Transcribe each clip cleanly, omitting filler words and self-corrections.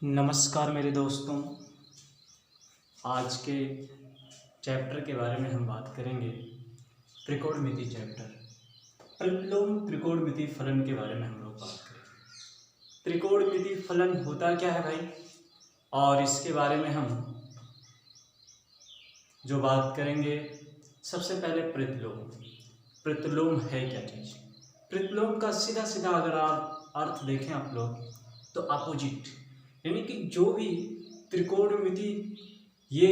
नमस्कार मेरे दोस्तों। आज के चैप्टर के बारे में हम बात करेंगे त्रिकोणमिति चैप्टर। प्रतिलोम त्रिकोणमिति फलन के बारे में हम लोग बात करेंगे। त्रिकोणमिति फलन होता क्या है भाई, और इसके बारे में हम जो बात करेंगे, सबसे पहले प्रतिलोम। प्रतिलोम है क्या चीज़? प्रतिलोम का सीधा सीधा अगर आप अर्थ देखें आप लोग तो अपोजिट, यानी कि जो भी त्रिकोणमिति ये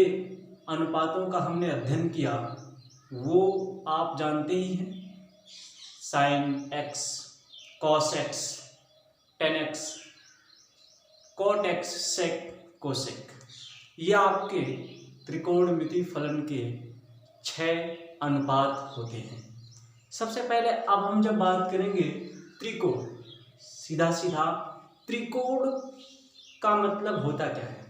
अनुपातों का हमने अध्ययन किया वो आप जानते ही हैं। Sine x, cos x, tan x, cot x, sec, cosec, ये आपके त्रिकोणमिति फलन के 6 अनुपात होते हैं। सबसे पहले अब हम जब बात करेंगे त्रिकोण, सीधा सीधा त्रिकोण का मतलब होता क्या है?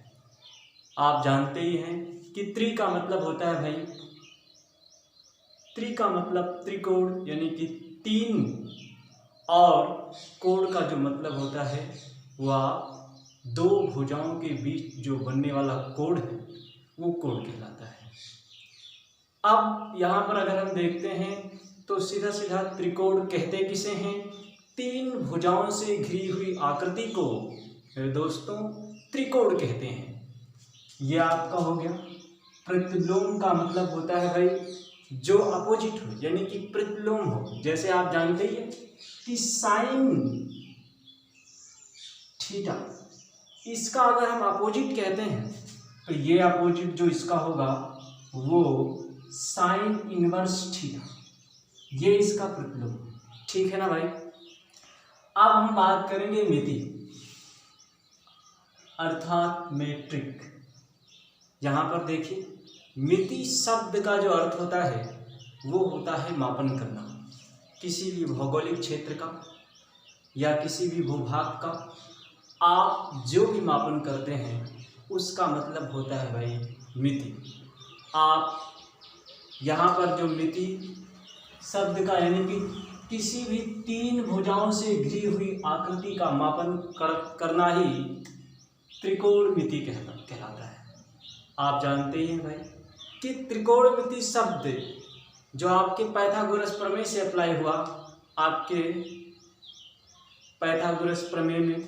आप जानते ही हैं कि त्रि का मतलब होता है भाई, त्रि का मतलब त्रिकोण यानी कि 3, और कोण का जो मतलब होता है वह 2 भुजाओं के बीच जो बनने वाला कोण है वो कोण कहलाता है। अब यहाँ पर अगर हम देखते हैं तो सीधा सीधा त्रिकोण कहते किसे हैं? 3 भुजाओं से घिरी हुई आकृति को मेरे दोस्तों त्रिकोण कहते हैं। ये आपका हो गया। प्रतिलोम का मतलब होता है भाई जो अपोजिट हो, यानी कि प्रतिलोम हो। जैसे आप जानते ही हैं कि साइन थीटा, इसका अगर हम अपोजिट कहते हैं तो ये अपोजिट जो इसका होगा वो साइन इनवर्स थीटा, ये इसका प्रतिलोम। ठीक है ना भाई। अब हम बात करेंगे मिति अर्थात मेट्रिक। यहाँ पर देखिए, मिति शब्द का जो अर्थ होता है वो होता है मापन करना। किसी भी भौगोलिक क्षेत्र का या किसी भी भूभाग का आप जो भी मापन करते हैं उसका मतलब होता है भाई मिति। आप यहाँ पर जो मिति शब्द का यानी कि किसी भी 3 भुजाओं से घिरी हुई आकृति का मापन करना ही त्रिकोणमिति कहलाता है। आप जानते ही हैं भाई कि त्रिकोणमिति शब्द जो आपके पाइथागोरस प्रमेय से अप्लाई हुआ, आपके पाइथागोरस प्रमेय में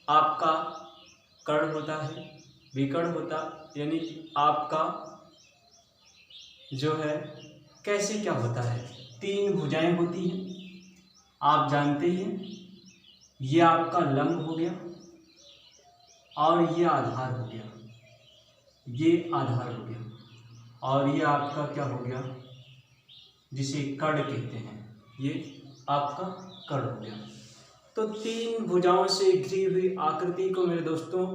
आपका कर्ण होता है, विकर्ण होता, यानी कि आपका जो है कैसे क्या होता है, 3 भुजाएं होती हैं। आप जानते ही हैं ये आपका लंब हो गया और ये आधार हो गया, ये आधार हो गया, और ये आपका क्या हो गया जिसे कर्ण कहते हैं, ये आपका कर्ण हो गया। तो 3 भुजाओं से घिरी हुई आकृति को मेरे दोस्तों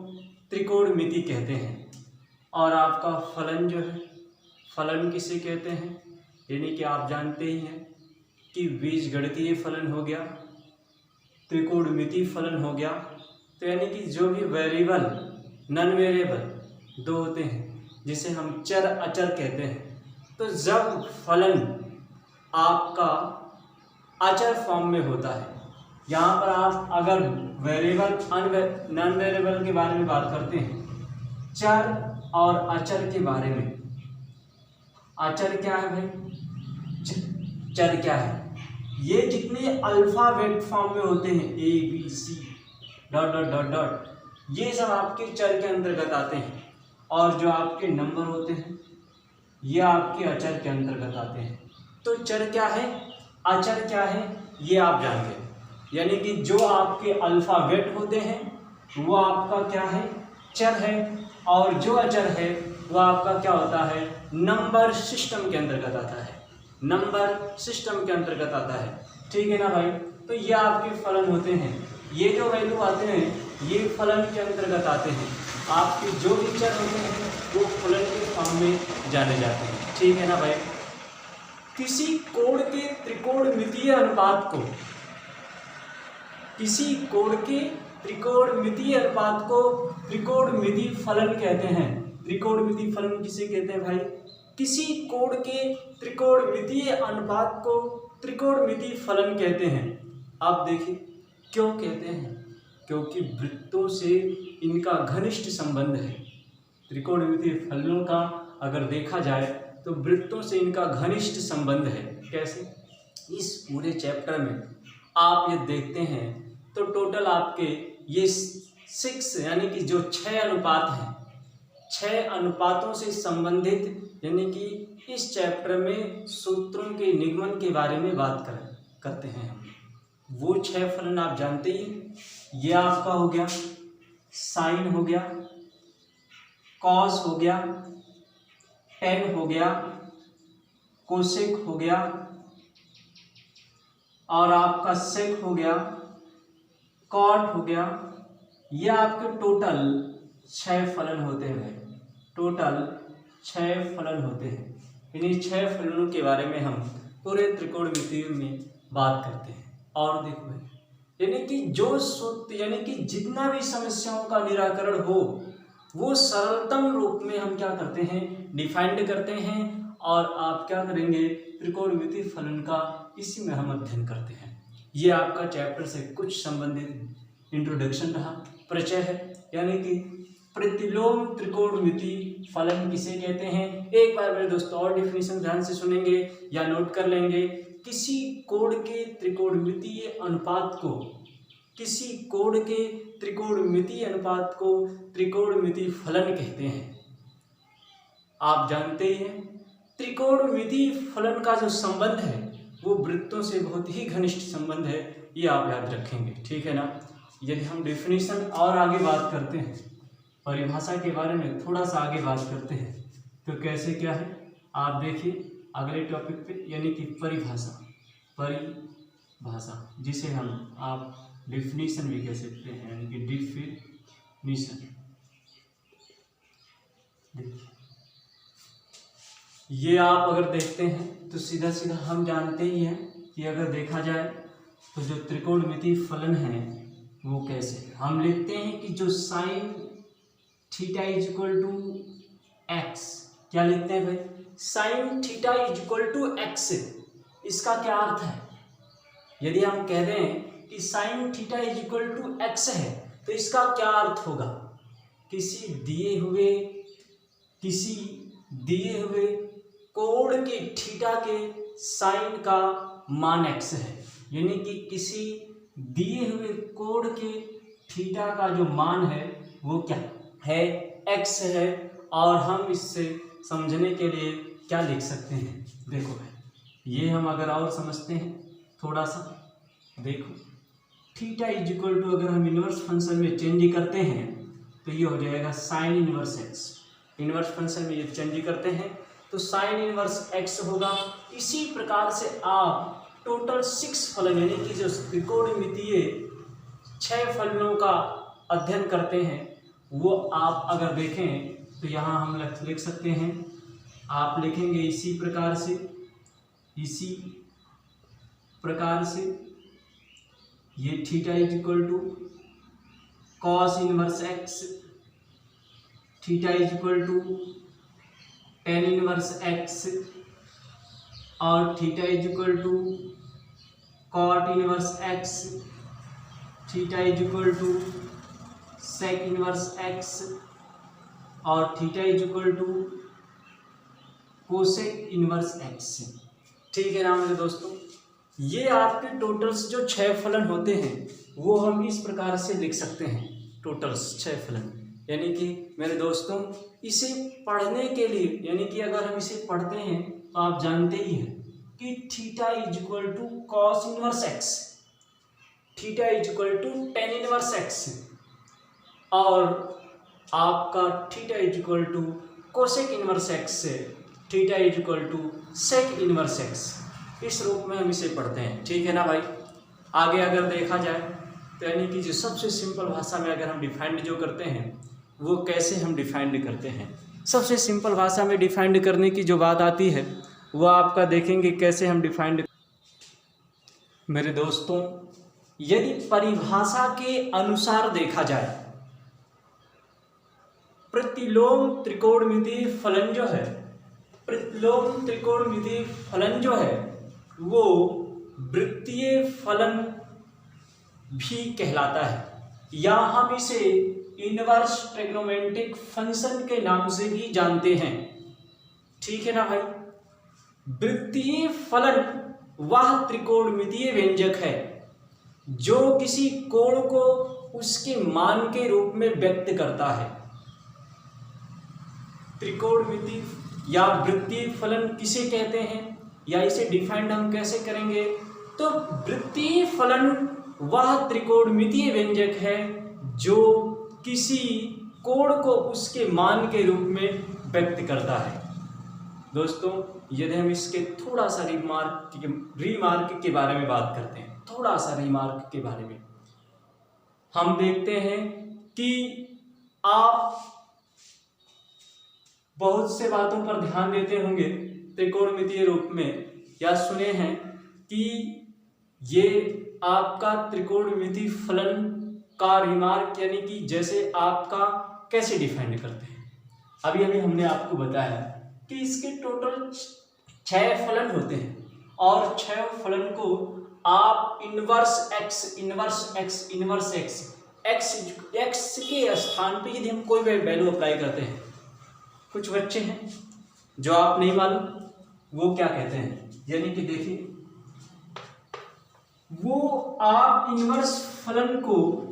त्रिकोणमिति कहते हैं। और आपका फलन जो है, फलन किसे कहते हैं? यानी कि आप जानते ही हैं कि बीजगणितीय फलन हो गया, त्रिकोणमिति फलन हो गया। तो यानी कि जो भी वेरिएबल नॉन वेरिएबल 2 होते हैं जिसे हम चर अचर कहते हैं, तो जब फलन आपका अचर फॉर्म में होता है, यहाँ पर आप अगर वेरिएबल नॉन वेरिएबल के बारे में बात करते हैं, चर और अचर के बारे में। अचर क्या है भाई? चर क्या है? ये जितने अल्फाबेट फॉर्म में होते हैं ABC dot dot dot dot, ये सब आपके चर के अंतर्गत आते हैं। और जो आपके नंबर होते हैं ये आपके अचर के अंतर्गत आते हैं। तो चर क्या है, अचर क्या है, ये आप जान गए। यानी कि जो आपके अल्फाबेट होते हैं वो आपका क्या है, चर है, और जो अचर है वो आपका क्या होता है, नंबर सिस्टम के अंतर्गत आता है, नंबर सिस्टम के अंतर्गत आता है। ठीक है ना भाई। तो ये आपके फलन होते हैं, ये जो वैल्यू आते हैं ये फलन के अंतर्गत आते हैं। आपके जो भी चर होते हैं वो फलन के फॉर्म में जाने जाते हैं। ठीक है ना भाई। किसी कोण के त्रिकोणमितीय अनुपात को, किसी कोण के त्रिकोणमितीय अनुपात को त्रिकोणमिति फलन कहते हैं। त्रिकोणमिति फलन किसे कहते हैं भाई? किसी कोण के त्रिकोणमितीय अनुपात को त्रिकोणमिति फलन कहते हैं। आप देखिए क्यों कहते हैं, क्योंकि वृत्तों से इनका घनिष्ठ संबंध है। त्रिकोणमितीय फलनों का अगर देखा जाए तो वृत्तों से इनका घनिष्ठ संबंध है। कैसे? इस पूरे चैप्टर में आप ये देखते हैं तो टोटल आपके ये 6 यानी कि जो 6 अनुपात हैं, 6 अनुपातों से संबंधित यानी कि इस चैप्टर में सूत्रों के निगमन के बारे में बात करते हैं हम। वो 6 फलन आप जानते ही हैं। ये आपका हो गया साइन हो गया, कॉस हो गया, टेन हो गया, कोसेक हो गया और आपका सेक हो गया, कॉट हो गया। ये आपके टोटल 6 फलन होते हैं। टोटल 6 फलन होते हैं। इन्हीं 6 फलनों के बारे में हम पूरे त्रिकोणमिति में बात करते हैं। और देखो भाई, यानी कि जो सूत्र यानी कि जितना भी समस्याओं का निराकरण हो वो सरलतम रूप में हम क्या करते हैं, डिफाइंड करते हैं। और आप क्या करेंगे, त्रिकोणमिति फलन का इसी में हम अध्ययन करते हैं। ये आपका चैप्टर से कुछ संबंधित इंट्रोडक्शन रहा, परिचय है। यानी कि प्रतिलोम त्रिकोणमिति फलन किसे कहते हैं, एक बार मेरे दोस्तों और डेफिनेशन ध्यान से सुनेंगे या नोट कर लेंगे। किसी कोण के त्रिकोणमितीय अनुपात को, किसी कोण के त्रिकोणमितीय अनुपात को त्रिकोणमितीय फलन कहते हैं। आप जानते ही हैं त्रिकोणमितीय फलन का जो संबंध है वो वृत्तों से बहुत ही घनिष्ठ संबंध है। ये आप याद रखेंगे, ठीक है ना। यदि हम डेफिनेशन और आगे बात करते हैं, परिभाषा के बारे में थोड़ा सा आगे बात करते हैं तो कैसे क्या है आप देखिए अगले टॉपिक पे, यानी कि परिभाषा। परिभाषा जिसे हम आप डिफिनीशन भी कह सकते हैं, यानी कि डिफिनीशन। देखिए ये आप अगर देखते हैं तो सीधा सीधा हम जानते ही हैं कि अगर देखा जाए तो जो त्रिकोणमितीय फलन है वो कैसे हम लिखते हैं कि जो sine theta is equal to x, क्या लिखते हैं भाई, sine theta is equal to x. इसका क्या अर्थ है, यदि हम कह रहे हैं कि sine theta is equal to x है तो इसका क्या अर्थ होगा, किसी दिए हुए कोण के थीटा के साइन का मान एक्स है। यानी कि किसी दिए हुए कोण के थीटा का जो मान है वो क्या है, एक्स है। और हम इससे समझने के लिए क्या लिख सकते हैं, देखो भाई ये हम अगर और समझते हैं थोड़ा सा, देखो थीटा इज इक्वल टू अगर हम इनवर्स फंक्शन में चेंज करते हैं तो ये हो जाएगा sine inverse x. Inverse function में ये चेंज करते हैं तो साइन इनवर्स एक्स होगा। इसी प्रकार से आप टोटल 6 फलन यानी कि जो त्रिकोणमितीय 6 फलनों का अध्ययन करते हैं वो आप अगर देखें तो यहाँ हम लिख सकते हैं। आप लिखेंगे इसी प्रकार से ये theta is equal to cos inverse x, theta is equal to tan inverse x और theta is equal to cot inverse x, theta is equal to sec inverse x और theta is equal to cosec inverse x. ठीक है ना मेरे दोस्तों, ये आपके totals जो 6 फलन होते हैं वो हम इस प्रकार से लिख सकते हैं, टोटल्स 6 फलन। यानी कि मेरे दोस्तों इसे पढ़ने के लिए, यानी कि अगर हम इसे पढ़ते हैं तो आप जानते ही हैं कि theta is equal to cos inverse x, theta is equal to tan inverse x और आपका theta is equal to cosec inverse x से theta is equal to sec inverse x. इस रूप में हम इसे पढ़ते हैं, ठीक है ना भाई। आगे अगर देखा जाए तो यानी कि जो सबसे सिंपल भाषा में अगर हम डिफाइंड जो करते हैं वो कैसे हम डिफाइंड करते हैं, सबसे सिंपल भाषा में डिफाइंड करने की जो बात आती है वो आपका देखेंगे कैसे हम डिफाइंड। मेरे दोस्तों यदि परिभाषा के अनुसार देखा जाए प्रतिलोम त्रिकोणमितीय फलन जो है, प्रतिलोम त्रिकोणमितीय फलन जो है वो वृत्तीय फलन भी कहलाता है, या हम इसे इनवर्स ट्रिग्नोमेट्रिक फंक्शन के नाम से भी जानते हैं। ठीक है ना भाई। वृत्तीय फलन वह त्रिकोणमितीय व्यंजक है जो किसी कोण को उसके मान के रूप में व्यक्त करता है। त्रिकोणमिति या वृत्तीय फलन किसे कहते हैं या इसे डिफाइंड हम कैसे करेंगे, तो वृत्तीय फलन वह त्रिकोणमितीय व्यंजक है जो किसी कोण को उसके मान के रूप में व्यक्त करता है। दोस्तों यदि हम इसके थोड़ा सा रिमार्क के बारे में बात करते हैं, थोड़ा सा रिमार्क के बारे में हम देखते हैं कि आप बहुत से बातों पर ध्यान देते होंगे त्रिकोणमितीय रूप में, या सुने हैं कि ये आपका त्रिकोणमितीय फलन का रिमार्क यानी कि जैसे आपका कैसे डिफाइन करते हैं। अभी अभी हमने आपको बताया कि इसके टोटल 6 फलन होते हैं और 6 फलन को आप इनवर्स एक्स के स्थान पे यदि हम कोई वैल्यू अप्लाई करते हैं, कुछ बच्चे हैं जो आप नहीं मालूम वो क्या कहते हैं, यानी कि देखिए वो आप इनवर्स फलन को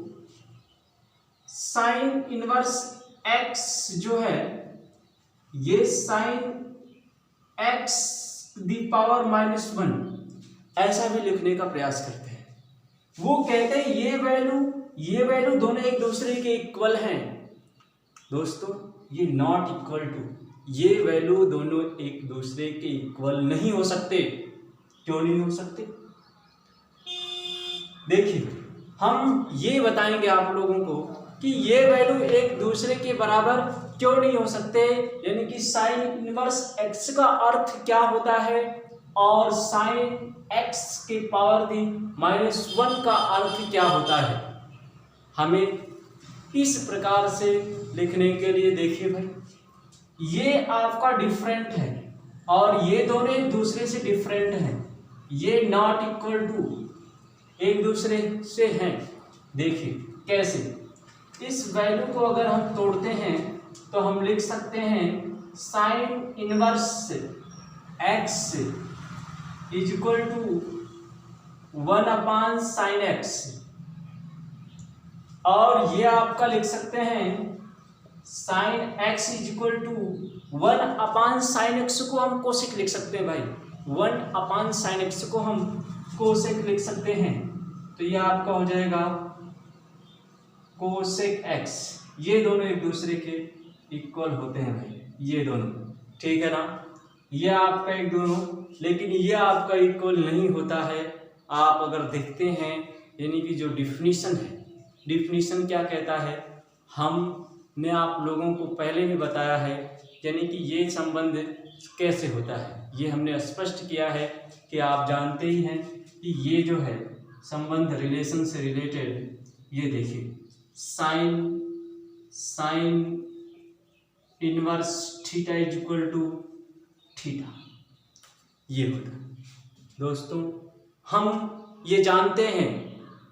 साइन इनवर्स एक्स जो है ये साइन एक्स दी पावर -1 ऐसा भी लिखने का प्रयास करते हैं। वो कहते हैं ये वैल्यू दोनों एक दूसरे के इक्वल हैं। दोस्तों ये नॉट इक्वल टू, ये वैल्यू दोनों एक दूसरे के इक्वल नहीं हो सकते। क्यों नहीं हो सकते? देखिए हम ये बताएंगे आप लोगों को कि ये वैल्यू एक दूसरे के बराबर क्यों नहीं हो सकते, यानी कि साइन इनवर्स एक्स का अर्थ क्या होता है और साइन एक्स के पावर दी -1 का अर्थ क्या होता है। हमें इस प्रकार से लिखने के लिए देखिए भाई, ये आपका डिफरेंट है और ये दोनों एक दूसरे से डिफरेंट हैं, ये नॉट इक्वल टू एक दूसरे से हैं। देखिए कैसे, इस वैल्यू को अगर हम तोड़ते हैं तो हम लिख सकते हैं sine inverse x is equal to 1/sin x, और ये आपका लिख सकते हैं sine x is equal to 1/sin x को हम कोसेक लिख सकते हैं भाई, 1/sin x को हम कोसेक लिख सकते हैं, तो ये आपका हो जाएगा कोसेक x। ये दोनों एक दूसरे के इक्वल होते हैं भाई, ये दोनों, ठीक है ना। ये आपका एक दोनों, लेकिन ये आपका इक्वल नहीं होता है। आप अगर देखते हैं यानी कि जो डिफिनीशन है, डिफिनीशन क्या कहता है, हमने आप लोगों को पहले भी बताया है, यानी कि ये संबंध कैसे होता है ये हमने स्पष्ट किया है कि आप जानते ही हैं कि ये जो है संबंध रिलेशन से रिलेटेड, ये देखिए sine inverse theta is equal to theta, ये होता है। दोस्तों हम ये जानते हैं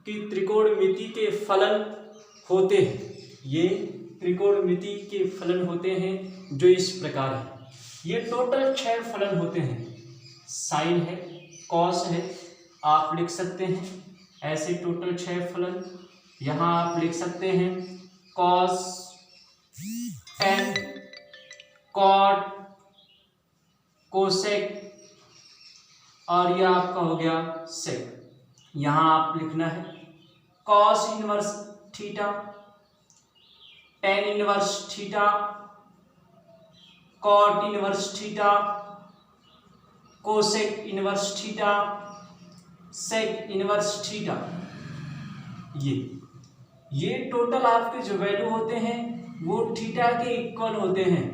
कि त्रिकोणमिति के फलन होते हैं, ये त्रिकोणमिति के फलन होते हैं जो इस प्रकार है। ये टोटल 6 फलन होते हैं, साइन है, कॉस है, आप लिख सकते हैं ऐसे टोटल 6 फलन। यहाँ आप लिख सकते हैं कॉस, टेन, कॉट, कोसेक और यह आपका हो गया सेक। यहाँ आप लिखना है cos inverse theta, tan inverse theta, cot inverse theta, cosec inverse theta, sec inverse theta. ये टोटल आपके जो वैल्यू होते हैं वो थीटा के इक्वल होते हैं,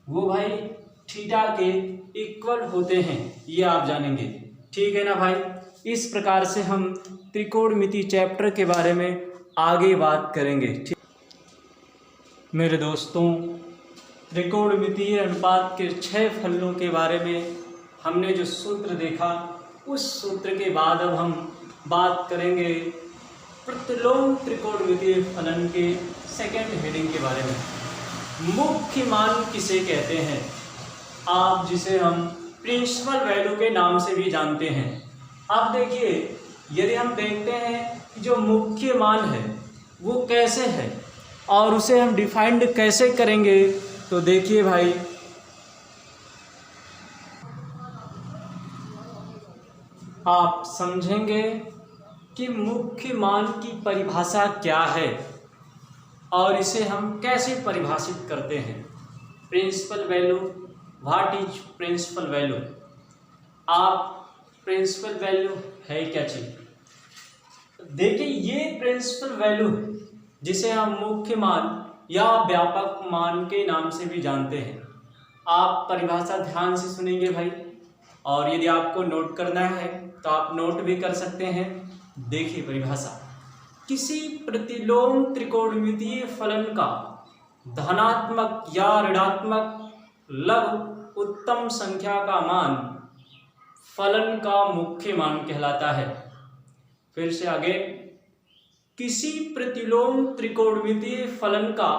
वो भाई थीटा के इक्वल होते हैं, ये आप जानेंगे, ठीक है ना भाई। इस प्रकार से हम त्रिकोणमिति चैप्टर के बारे में आगे बात करेंगे। ठीक मेरे दोस्तों, त्रिकोणमितीय अनुपात के 6 फलनों के बारे में हमने जो सूत्र देखा, उस सूत्र के बाद अब हम बात करेंगे प्रतिलोम त्रिकोणमितीय फलन के सेकेंड हेडिंग के बारे में, मुख्य मान किसे कहते हैं, आप जिसे हम प्रिंसिपल वैल्यू के नाम से भी जानते हैं। अब देखिए, यदि हम देखते हैं कि जो मुख्य मान है वो कैसे है और उसे हम डिफाइंड कैसे करेंगे, तो देखिए भाई, आप समझेंगे कि मुख्य मान की परिभाषा क्या है और इसे हम कैसे परिभाषित करते हैं। Principal value, what is principal value, आप प्रिंसिपल वैल्यू है क्या चीज। देखिए, ये प्रिंसिपल वैल्यू है जिसे हम मुख्य मान या व्यापक मान के नाम से भी जानते हैं। आप परिभाषा ध्यान से सुनेंगे भाई, और यदि आपको नोट करना है तो आप नोट भी कर सकते हैं। देखिए परिभाषा, किसी प्रतिलोम त्रिकोणमितीय फलन का धनात्मक या ऋणात्मक लघु उत्तम संख्या का मान फलन का मुख्य मान कहलाता है। फिर से आगे, किसी प्रतिलोम त्रिकोणमितीय फलन का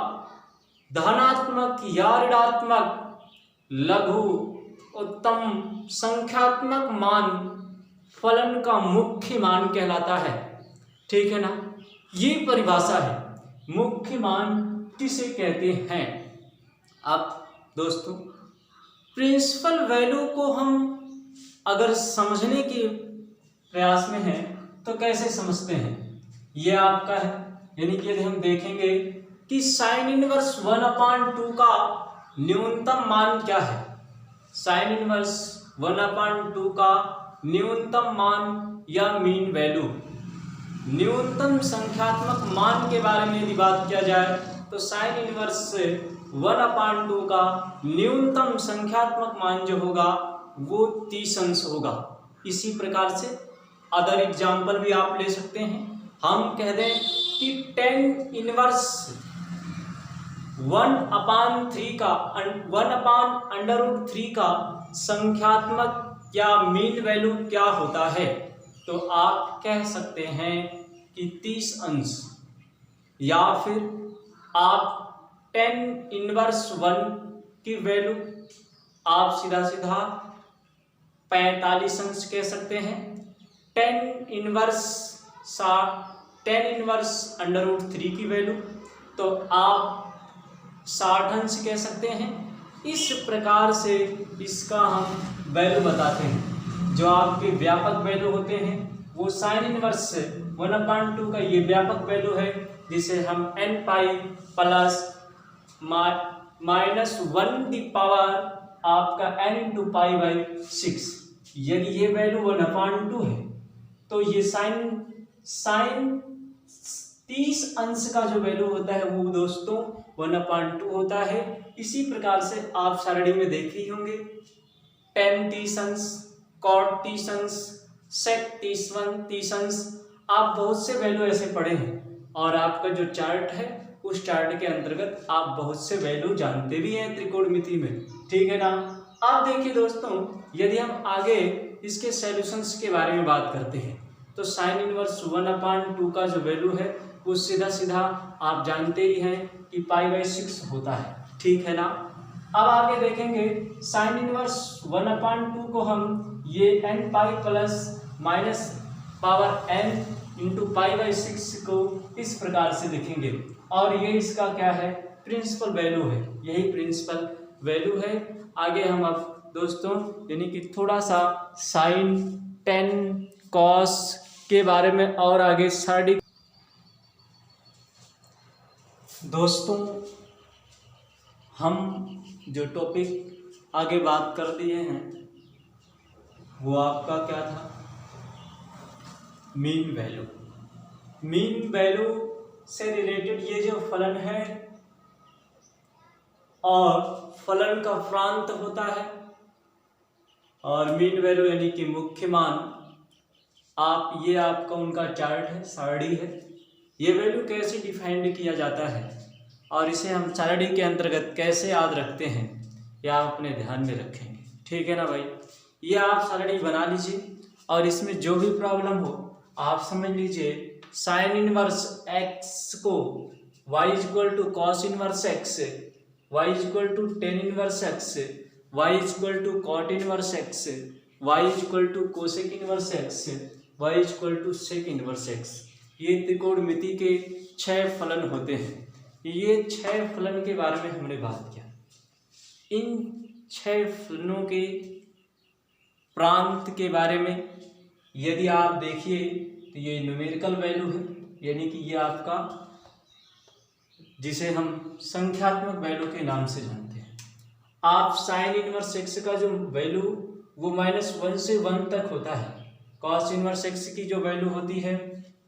धनात्मक या ऋणात्मक लघु उत्तम संख्यात्मक मान फलन का मुख्य मान कहलाता है। ठीक है ना, ये परिभाषा है मुख्य मान किसे कहते हैं। अब दोस्तों, प्रिंसिपल वैल्यू को हम अगर समझने के प्रयास में हैं तो कैसे समझते हैं, ये आपका है। यानी कि यदि हम देखेंगे कि साइन इनवर्स 1/2 का न्यूनतम मान क्या है, साइन इनवर्स 1/2 का न्यूनतम मान या मीन वैल्यू, न्यूनतम संख्यात्मक मान के बारे में यदि बात किया जाए तो साइन इनवर्स 1/2 का न्यूनतम संख्यात्मक मान जो होगा वो 30 अंश होगा। इसी प्रकार से अदर एग्जाम्पल भी आप ले सकते हैं। हम कह दें कि 10 इनवर्स 1/3 का 1/√3 का संख्यात्मक या मीन वैल्यू क्या होता है, तो आप कह सकते हैं कि 30 अंश। या फिर आप 10 इनवर्स 1 की वैल्यू आप सीधा सीधा 45 अंश कह सकते हैं। 10 इनवर्स 10√3 की वैल्यू तो आप 60 अंश कह सकते हैं। इस प्रकार से इसका हम वैल्यू बताते हैं। जो आपके व्यापक वैल्यू होते हैं वो साइन इनवर्स 1/2 का ये व्यापक वैल्यू है, जिसे हम n pi plus -1 the power आपका n × π/6। यदि ये वैल्यू 1/2 है तो ये साइन 30 अंश का जो वैल्यू होता है वो दोस्तों 1/2 होता है। इसी प्रकार से आप सारणी में देखे ही होंगे, tan 30 अंश, cot 30 अंश, sec 30 अंश, आप बहुत से वैल्यू ऐसे पढ़े हैं और आपका जो चार्ट है उस चार्ट के अंतर्गत आप बहुत से वैल्यू जानते भी हैं त्रिकोणमिति में। ठीक है ना। अब देखिए दोस्तों, यदि हम आगे इसके सॉल्यूशंस के बारे में बात करते हैं तो साइन इनवर्स 1/2 का जो वैल्यू है वो सीधा सीधा आप जानते ही हैं कि π/6 होता है। ठीक है ना। अब आगे देखेंगे साइन इनवर्स 1/2 को हम ये n pi plus minus power n × π/6 को इस प्रकार से लिखेंगे और ये इसका क्या है, प्रिंसिपल वैल्यू है। यही प्रिंसिपल वैल्यू है। आगे हम अब दोस्तों यानी कि थोड़ा सा साइन, टेन, कॉस के बारे में और आगे स्टडी। दोस्तों, हम जो टॉपिक आगे बात कर दिए हैं वो आपका क्या था, मीन वैल्यू। मीन वैल्यू से रिलेटेड ये जो फलन है और फलन का प्रांत होता है और मीन वैल्यू यानी कि मुख्य मान, आप ये आपका उनका चार्ट है, सारणी है। ये वैल्यू कैसे डिफाइंड किया जाता है और इसे हम सारणी के अंतर्गत कैसे याद रखते हैं, यह आप अपने ध्यान में रखेंगे। ठीक है ना भाई। ये आप सारणी बना लीजिए और इसमें जो भी प्रॉब्लम हो आप समझ लीजिए। साइन इनवर्स x को y is equal to cos inverse x, y is equal to tan inverse x, y is equal to cot inverse x, y is equal to cosec inverse x, y is equal to sec inverse x. ये त्रिकोणमिति के 6 फलन होते हैं। ये 6 फलन के बारे में हमने बात किया। इन 6 फलनों के प्रांत के बारे में यदि आप देखिए तो ये न्यूमेरिकल वैल्यू है, यानी कि ये आपका जिसे हम संख्यात्मक वैल्यू के नाम से जानते हैं। आप साइन इनवर्स एक्स का जो वैल्यू वो -1 से 1 तक होता है, कॉस इनवर्स एक्स की जो वैल्यू होती है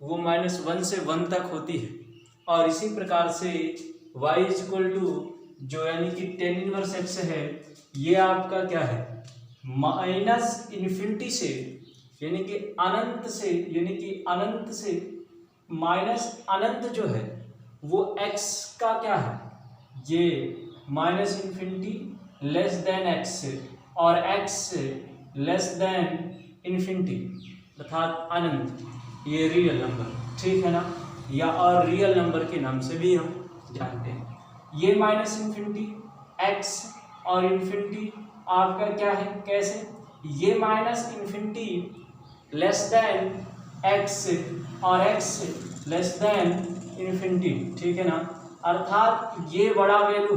वो -1 से 1 तक होती है। और इसी प्रकार से y इज इक्वल टू जो यानी कि टेन इनवर्स एक्स है, ये आपका क्या है माइनस इन्फिनिटी से यानी कि अनंत से माइनस अनंत जो है वो x का क्या है, ये minus infinity less than x और x लेस देन इन्फिनिटी अर्थात अनंत, ये रियल नंबर, ठीक है ना, या और रियल नंबर के नाम से भी हम जानते हैं। ये माइनस इन्फिनिटी x और इन्फिनिटी आपका क्या है, कैसे, ये minus infinity less than x और x लेस देन इन्फिनिटी, ठीक है ना, अर्थात ये बड़ा वैल्यू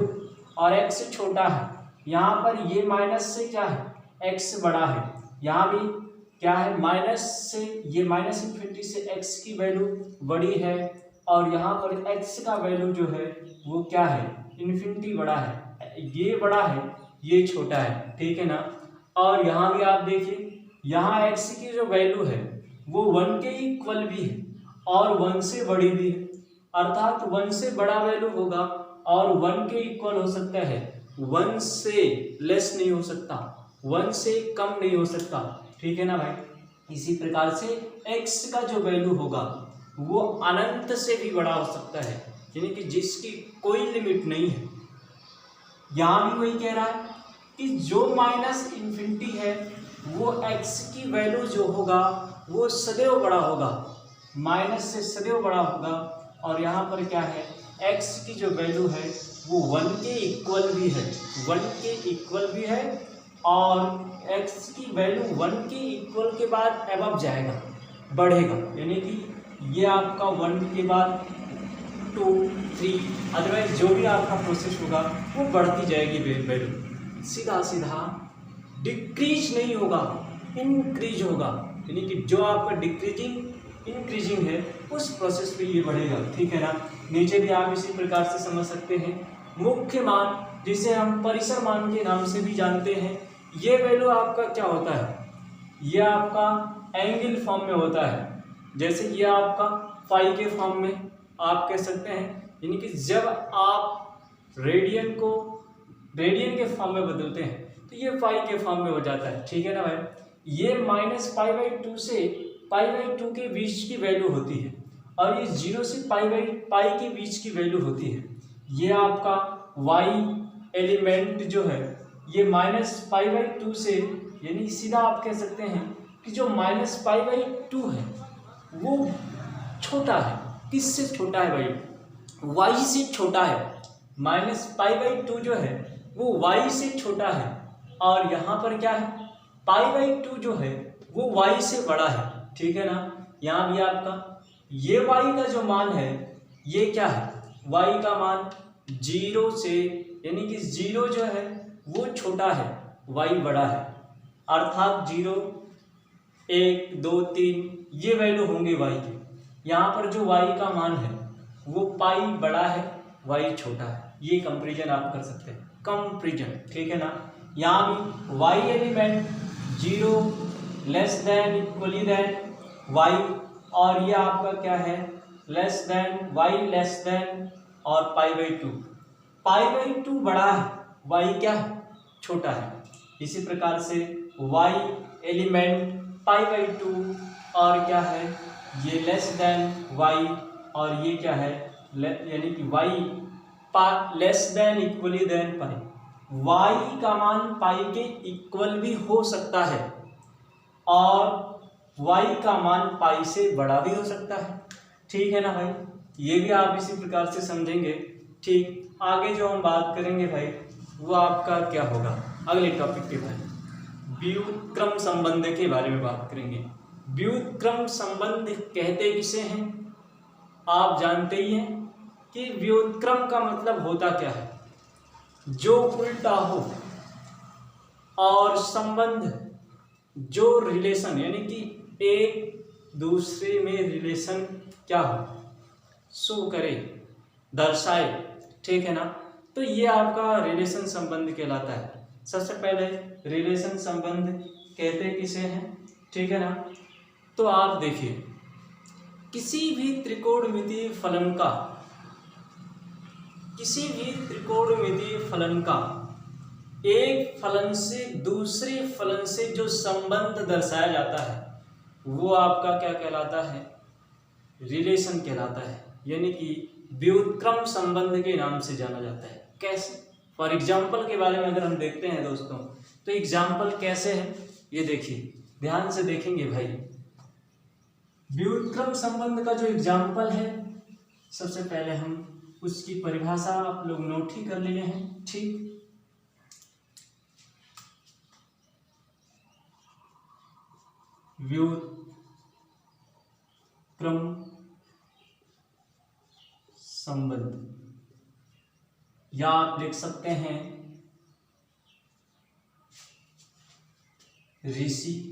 और x छोटा है। यहाँ पर ये माइनस से क्या है x बड़ा है, यहाँ भी क्या है माइनस से, ये माइनस इन्फिनिटी से x की वैल्यू बड़ी है और यहाँ पर x का वैल्यू जो है वो क्या है इन्फिनिटी बड़ा है, ये बड़ा है ये छोटा है, ठीक है ना। और यहाँ भी आप देखिए यहाँ x की जो वैल्यू है वो 1 के इक्वल भी है और 1 से बड़ी भी है, अर्थात 1 से बड़ा वैल्यू होगा और 1 के इक्वल हो सकता है, 1 से लेस नहीं हो सकता, 1 से कम नहीं हो सकता, ठीक है ना भाई। इसी प्रकार से x का जो वैल्यू होगा वो अनंत से भी बड़ा हो सकता है, यानी कि जिसकी कोई लिमिट नहीं है। यहाँ भी वही कह रहा है कि जो माइनस इन्फिनिटी है वो x की वैल्यू जो होगा वो सदैव बड़ा होगा, माइनस से सदैव बड़ा होगा। और यहाँ पर क्या है x की जो वैल्यू है वो 1 के इक्वल भी है, 1 के इक्वल भी है और x की वैल्यू 1 के इक्वल के बाद अबव जाएगा, बढ़ेगा, यानी कि ये आपका 1 के बाद 2 3 अदरवाइज जो भी आपका प्रोसेस होगा वो बढ़ती जाएगी वैल्यू, सीधा सीधा डिक्रीज नहीं होगा, इंक्रीज होगा, यानी कि जो आपका डिक्रीजिंग इंक्रीजिंग है उस प्रोसेस पे ये बढ़ेगा, ठीक है ना। नीचे भी आप इसी प्रकार से समझ सकते हैं। मुख्य मान जिसे हम परिसर मान के नाम से भी जानते हैं, ये वैल्यू आपका क्या होता है, ये आपका एंगल फॉर्म में होता है, जैसे ये आपका फाई के फॉर्म में आप कह सकते हैं, यानी कि जब आप रेडियन को रेडियन के फॉर्म में बदलते हैं तो ये पाई के फॉर्म में हो जाता है, ठीक है ना भाई। ये -π/2 से π/2 के बीच की वैल्यू होती है और ये 0 से पाई के बीच की वैल्यू होती है। ये आपका y एलिमेंट जो है ये -π/2 से, यानी सीधा आप कह सकते हैं कि जो -π/2 है वो छोटा है, किससे छोटा है भाई, y से छोटा है, -π/2 जो है वो y से छोटा है और यहाँ पर क्या है π/2 जो है वो y से बड़ा है, ठीक है ना। यहाँ भी आपका ये y का जो मान है ये क्या है, y का मान 0 से, यानी कि 0 जो है वो छोटा है, y बड़ा है, अर्थात 0 1 2 3 ये वैल्यू होंगे y के। यहाँ पर जो y का मान है वो पाई बड़ा है y छोटा है, ये कंपेरिजन आप कर सकते हैं, कंपेरिजन, ठीक है ना। यहाँ भी y element 0 less than equally than y और ये आपका क्या है less than y less than और π/2 बड़ा है, y क्या है छोटा है। इसी प्रकार से y एलिमेंट π/2 और क्या है ये लेस देन y और ये क्या है यानी कि y less than equally than pi, y का मान पाई के इक्वल भी हो सकता है और y का मान पाई से बड़ा भी हो सकता है, ठीक है ना भाई। ये भी आप इसी प्रकार से समझेंगे। ठीक, आगे जो हम बात करेंगे भाई वो आपका क्या होगा अगले टॉपिक के भाई व्युत्क्रम संबंध के बारे में बात करेंगे। व्युत्क्रम संबंध कहते किसे हैं? आप जानते ही हैं कि व्युत्क्रम का मतलब होता क्या है, जो उल्टा हो और संबंध जो रिलेशन यानी कि एक दूसरे में रिलेशन क्या हो, शो करे, दर्शाए, ठीक है ना। तो ये आपका रिलेशन संबंध कहलाता है। सबसे पहले रिलेशन संबंध कहते किसे हैं, ठीक है ना। तो आप देखिए किसी भी त्रिकोणमितीय फलन का एक फलन से दूसरे फलन से जो संबंध दर्शाया जाता है वो आपका क्या कहलाता है, रिलेशन कहलाता है, यानी कि व्युत्क्रम संबंध के नाम से जाना जाता है। कैसे? फॉर एग्जाम्पल के बारे में अगर हम देखते हैं दोस्तों, तो एग्जाम्पल कैसे है ये देखिए, ध्यान से देखेंगे भाई। व्युत्क्रम संबंध का जो एग्जाम्पल है, सबसे पहले हम उसकी परिभाषा आप लोग नोट ही कर लिए हैं, ठीक। व्युत्क्रम संबंध या आप लिख सकते हैं रेसिप्रोकल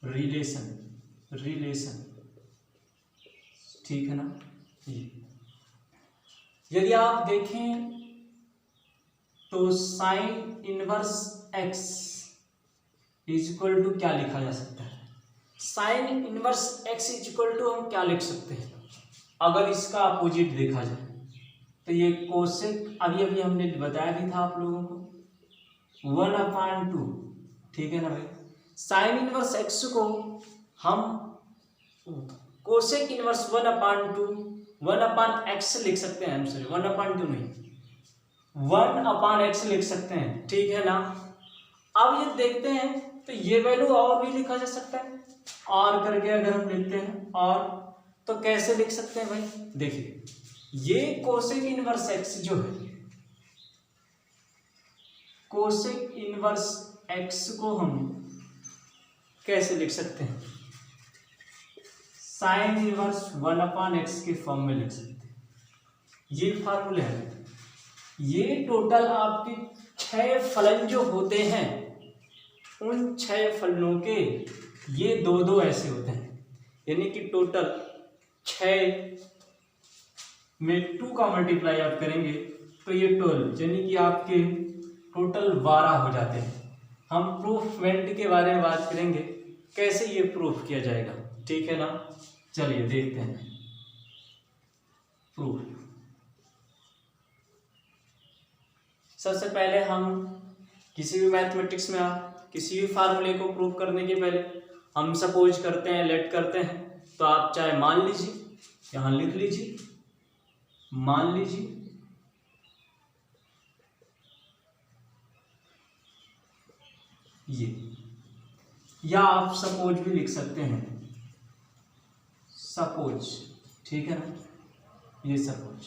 रिलेशन, ठीक है ना। यदि आप देखें तो sine inverse x is equal to क्या लिखा जा सकता है, sine inverse x is equal to हम क्या लिख सकते हैं अगर इसका अपोजिट देखा जाए, तो ये कोसेक अभी अभी हमने बताया भी था आप लोगों को 1/2, ठीक है ना भाई। साइन इनवर्स एक्स को हम कोसेक इनवर्स 1/x लिख सकते हैं, सॉरी 1/2 नहीं 1/x लिख सकते हैं, ठीक है ना। अब ये देखते हैं तो ये वैल्यू और भी लिखा जा सकता है, और करके अगर हम लिखते हैं और तो कैसे लिख सकते हैं भाई, देखिए ये कोसेक इनवर्स एक्स जो है, कोसेक इनवर्स एक्स को हम कैसे लिख सकते हैं, साइन इनवर्स 1/x के फॉर्म में लिख सकते हैं। ये फार्मूले है। ये टोटल आपके 6 फलन जो होते हैं, उन 6 फलनों के ये 2-2 ऐसे होते हैं, यानी कि टोटल 6 में 2 का मल्टीप्लाई आप करेंगे तो ये 12, यानी कि आपके टोटल 12 हो जाते हैं। हम प्रूफमेंट के बारे में बात करेंगे, कैसे ये प्रूफ किया जाएगा, ठीक है ना। चलिए देखते हैं प्रूफ। सबसे पहले हम किसी भी मैथमेटिक्स में किसी भी फार्मूले को प्रूव करने के पहले हम सपोज करते हैं, लेट करते हैं, तो आप चाहे मान लीजिए, यहां लिख लीजिए, मान लीजिए ये, या आप सपोज भी लिख सकते हैं, सपोज, ठीक है ना। ये सपोज,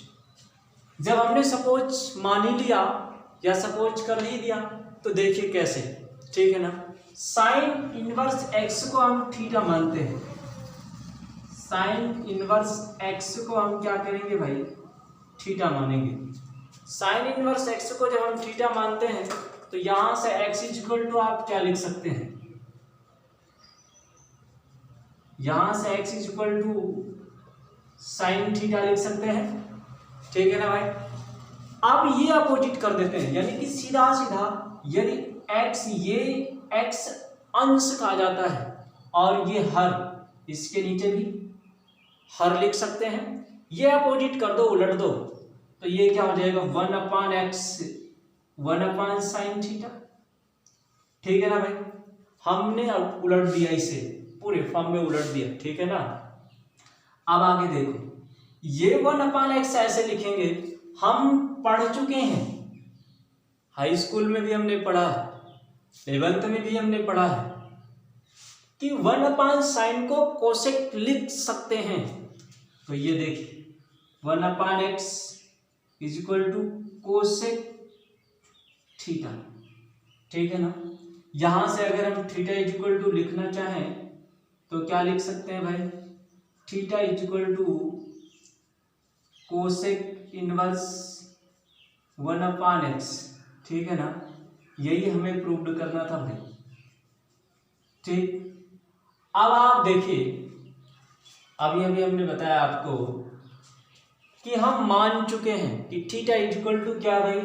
जब हमने सपोज मान ही लिया या सपोज कर ही दिया तो देखिए कैसे, ठीक है ना। साइन इनवर्स एक्स को हम थीटा मानते हैं, साइन इनवर्स एक्स को हम क्या करेंगे भाई, थीटा मानेंगे। साइन इनवर्स एक्स को जब हम थीटा मानते हैं तो यहां से एक्स इज इक्वल टू आप क्या लिख सकते हैं, यहां से x is equal to sine theta लिख सकते हैं, ठीक है ना भाई। अब ये अपोजिट कर देते हैं, यानी कि सीधा सीधा यदि एक्स, ये एक्स अंश कहा जाता है और ये हर, इसके नीचे भी हर लिख सकते हैं, ये अपोजिट कर दो, उलट दो, तो ये क्या हो जाएगा 1/x 1/sin थीटा, ठीक है ना भाई। हमने उलट दिया, इसे पूरे फॉर्म में उलट दिया, ठीक है ना। अब आगे देखो, ये 1/x ऐसे लिखेंगे, हम पढ़ चुके हैं, हाई स्कूल में भी हमने पढ़ा है, 11th में भी हमने पढ़ा है, कि 1/sin को कोसेक लिख सकते हैं। तो ये देखिए 1/x is equal to cosec theta, ठीक है ना। यहां से अगर हम थीटा इज इक्वल टू लिखना चाहें तो क्या लिख सकते हैं भाई, theta is equal to cosec inverse 1/x, ठीक है ना। यही हमें प्रूव करना था भाई, ठीक। अब आप देखिए, अभी अभी हमने बताया आपको कि हम मान चुके हैं कि थीटा इज इक्वल टू क्या भाई,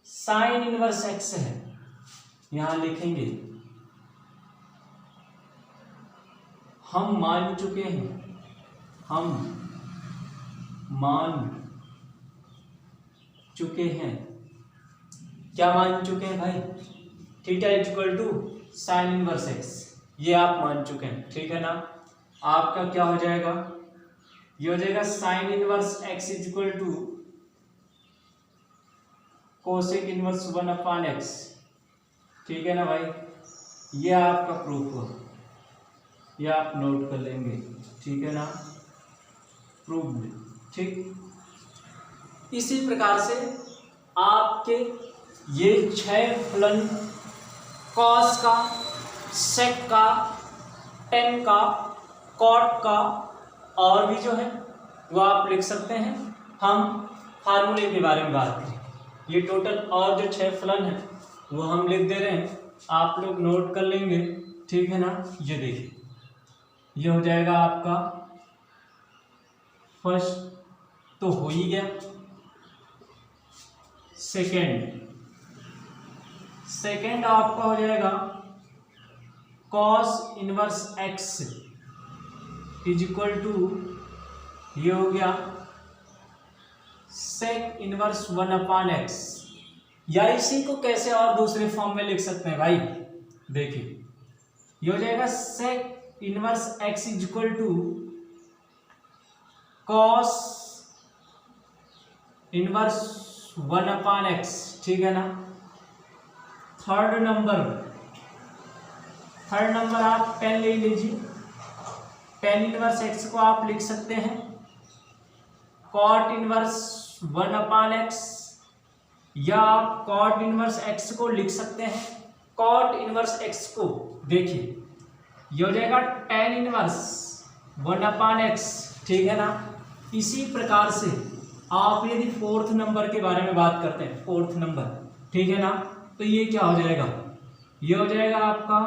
साइन इनवर्स एक्स है। यहां लिखेंगे हम मान चुके हैं, हम मान चुके हैं, क्या मान चुके हैं भाई, theta is equal to sine inverse x, ये आप मान चुके हैं, ठीक है ना। आपका क्या हो जाएगा, ये हो जाएगा sine inverse x is equal to cosec inverse 1/x, ठीक है ना भाई। ये आपका प्रूफ हो, ये आप नोट कर लेंगे, ठीक है ना, प्रूफ, ठीक। इसी प्रकार से आपके ये 6 फलन कॉस का, सेक का, टेन का, कॉट का और भी जो है वो आप लिख सकते हैं। हम फार्मूले के बारे में बात करें, ये टोटल और जो 6 फलन है वो हम लिख दे रहे हैं, आप लोग नोट कर लेंगे, ठीक है ना। ये देखिए, ये हो जाएगा आपका फर्स्ट तो हो ही गया, सेकेंड आपका हो जाएगा cos inverse x is equal to, ये हो गया सेक इनवर्स 1/x, या इसी को कैसे और दूसरे फॉर्म में लिख सकते हैं भाई, देखिए ये हो जाएगा sec inverse x is equal to cos inverse 1/x, ठीक है ना। थर्ड नंबर आप टेन ले लीजिए, टेन इनवर्स x को आप लिख सकते हैं कॉट इनवर्स 1/x, या आप कॉट इनवर्स x को लिख सकते हैं कॉट इनवर्स x को, देखिए ये हो जाएगा टेन इनवर्स 1/x, ठीक है ना। इसी प्रकार से आप यदि फोर्थ नंबर के बारे में बात करते हैं, फोर्थ नंबर, ठीक है ना, तो ये क्या हो जाएगा, ये हो जाएगा आपका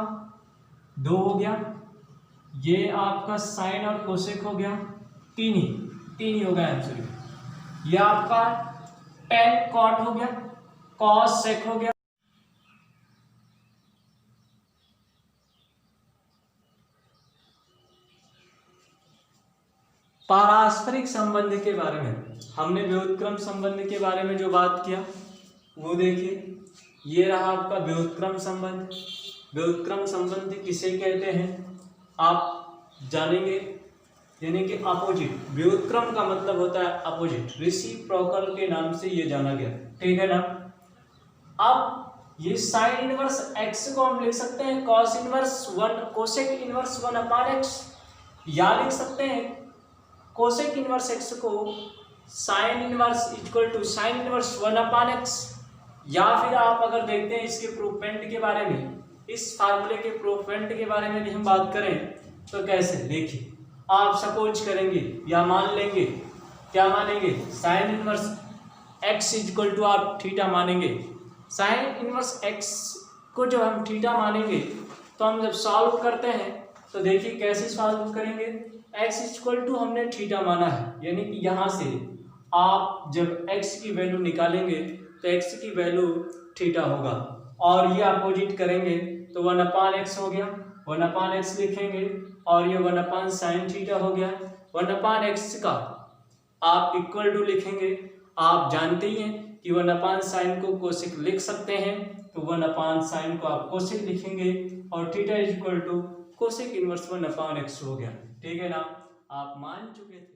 2 हो गया, ये आपका साइन और कोसेक हो गया, तीन ही हो गया आंसर। ये आपका टेन कॉट हो गया, कॉस सेक हो गया, पारस्परिक संबंध के बारे में हमने व्युत्क्रम संबंध के बारे में जो बात किया वो देखिए, ये रहा आपका व्युत्क्रम संबंध। व्युत्क्रम संबंध किसे कहते हैं आप जानेंगे, यानी कि अपोजिट, व्युत्क्रम का मतलब होता है अपोजिट, रेसिप्रोकल के नाम से ये जाना गया, ठीक है ना। अब ये साइन इनवर्स x को हम लिख सकते हैं cos inverse 1 cosec inverse 1/x, या लिख सकते हैं कोसेक इनवर्स x को sine inverse equal to sine inverse 1/x, या फिर आप अगर देखते हैं इसके प्रूफमेंट के बारे में, इस फार्मूले के प्रूफमेंट के बारे में भी हम बात करें तो कैसे, देखिए आप सपोज करेंगे या मान लेंगे, क्या मानेंगे, sine inverse x equal to आप थीटा मानेंगे। साइन इनवर्स x को जब हम थीटा मानेंगे तो हम जब सॉल्व करते हैं तो देखिए कैसे सॉल्व करेंगे, x इक्वल टू हमने थीटा माना है, यानी कि यहाँ से आप जब x की वैल्यू निकालेंगे तो x की वैल्यू थीटा होगा, और ये अपोजिट करेंगे तो 1/x हो गया, 1/x लिखेंगे, और ये 1/sin थीटा हो गया। 1/x का आप इक्वल टू लिखेंगे, आप जानते ही हैं कि 1/sin को कोसेक लिख सकते हैं, तो 1/sin को आप कोसेक लिखेंगे, और theta is equal to cosec inverse 1/x हो गया, ठीक है ना, आप मान चुके थे।